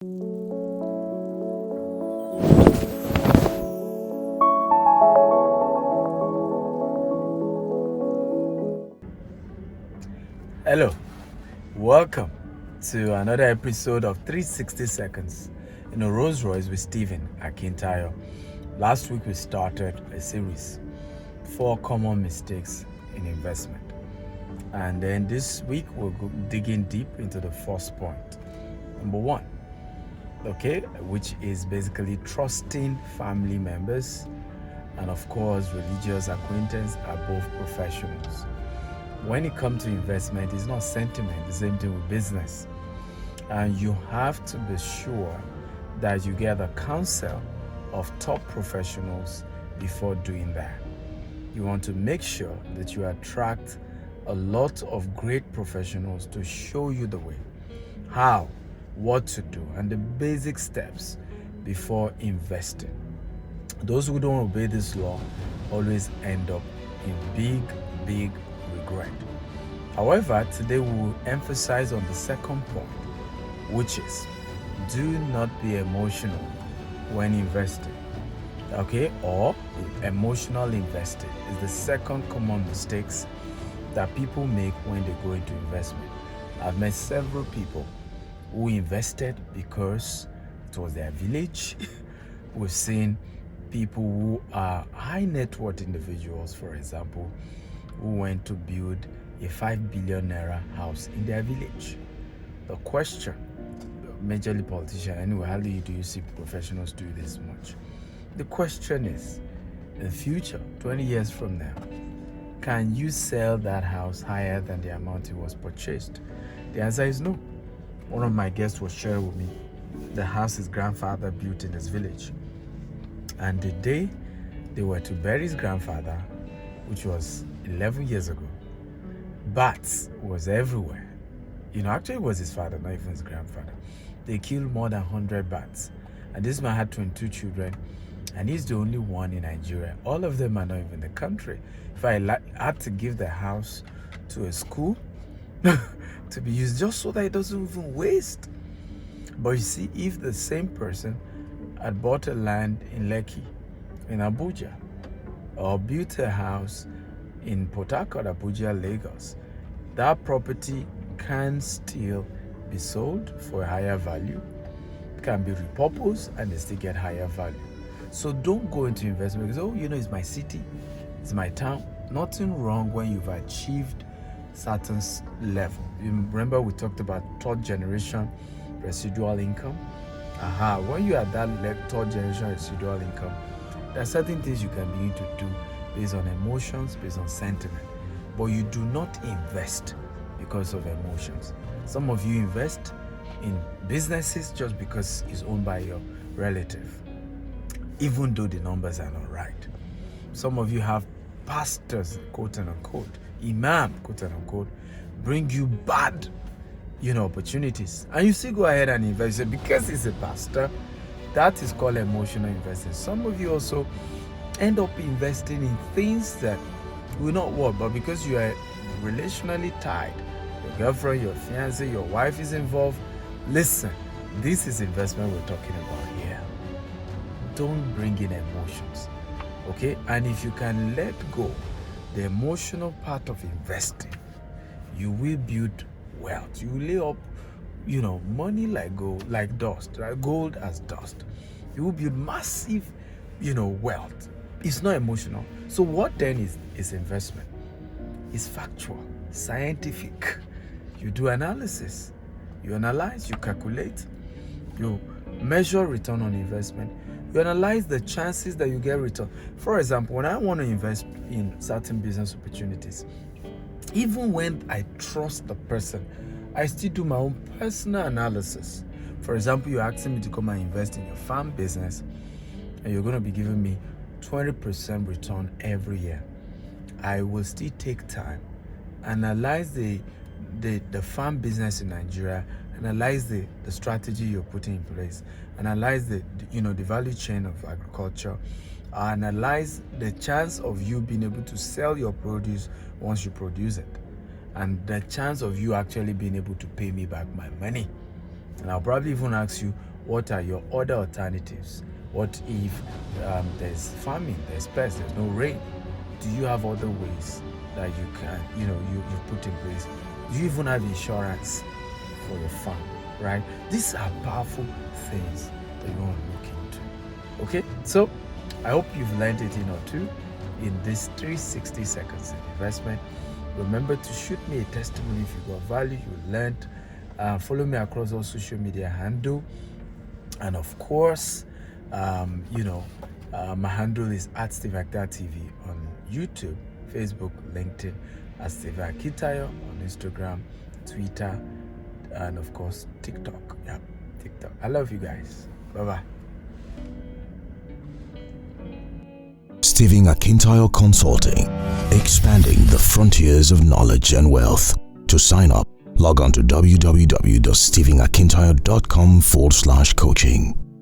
Hello, welcome to another episode of 360 Seconds in a Royce with Akintayo. Last week we started a series, 4 common mistakes in investment. And then this week we'll go digging deep into the first point. Number 1, which is basically trusting family members and of course religious acquaintances are both professionals. When it comes to investment, it's not sentiment, the same thing with business. And you have to be sure that you get the counsel of top professionals before doing that. You want to make sure that you attract a lot of great professionals to show you the way, how, what to do, and the basic steps before investing. Those who don't obey this law always end up in big regret. However, today we will emphasize on the second point, which is do not be emotional when investing. Or emotional investing is the second common mistakes that people make when they go into investment. I've met several people who invested because it was their village. We've seen people who are high net worth individuals, for example, who went to build a 5 billion naira house in their village. The question, majorly politician, anyway, how do you see professionals do this much? The question is, in the future, 20 years from now, can you sell that house higher than the amount it was purchased? The answer is no. One of my guests was sharing with me the house his grandfather built in his village. And the day they were to bury his grandfather, which was 11 years ago, bats was everywhere. Actually it was his father, not even his grandfather. They killed more than 100 bats. And this man had 22 children, and he's the only one in Nigeria. All of them are not even in the country. If I had to give the house to a school to be used just so that it doesn't even waste. But you see, if the same person had bought a land in Lekki, in Abuja, or built a house in Port Harcourt, Abuja, Lagos, that property can still be sold for a higher value. It can be repurposed and they still get higher value. So don't go into investment because, it's my city, it's my town. Nothing wrong when you've achieved certain level. You remember we talked about third generation residual income? When you are that third generation residual income, there are certain things you can begin to do based on emotions, based on sentiment. But you do not invest because of emotions. Some of you invest in businesses just because it's owned by your relative, even though the numbers are not right. Some of you have pastors, quote and unquote, imam, quote and unquote, bring you bad opportunities. And you still go ahead and invest because he's a pastor. That is called emotional investing. Some of you also end up investing in things that will not work, but because you are relationally tied, your girlfriend, your fiancé, your wife is involved. Listen, this is investment we're talking about here. Don't bring in emotions, And if you can let go the emotional part of investing, you will build wealth. You will lay up, money like gold, like dust, right? Gold as dust. You will build massive, wealth. It's not emotional. So what then is investment? It's factual, scientific. You do analysis, you analyze, you calculate, you measure return on investment, you analyze the chances that you get return. For example, when I want to invest in certain business opportunities, even when I trust the person, I still do my own personal analysis. For example, you're asking me to come and invest in your farm business, and you're going to be giving me 20% return every year. I will still take time, analyze the farm business in Nigeria, analyze the strategy you're putting in place, analyze the value chain of agriculture, analyze the chance of you being able to sell your produce once you produce it, and the chance of you actually being able to pay me back my money. And I'll probably even ask you, What are your other alternatives? What if there's famine, there's pest, there's no rain? Do you have other ways that you can, you put in place? Do you even have insurance for your farm, right? These are powerful things that you want to look into. Okay, so I hope you've learned a thing or two in this 360 seconds investment. Remember to shoot me a testimony if you got value, you learned. Follow me across all social media handle, and of course, my handle is at SteveAkintayo on YouTube, Facebook, LinkedIn, at Akintayo on Instagram, Twitter, and of course TikTok. Yeah, TikTok. I love you guys. Bye bye. Akintayo Consulting, expanding the frontiers of knowledge and wealth. To sign up, log on to www.steveakintayo.com/coaching.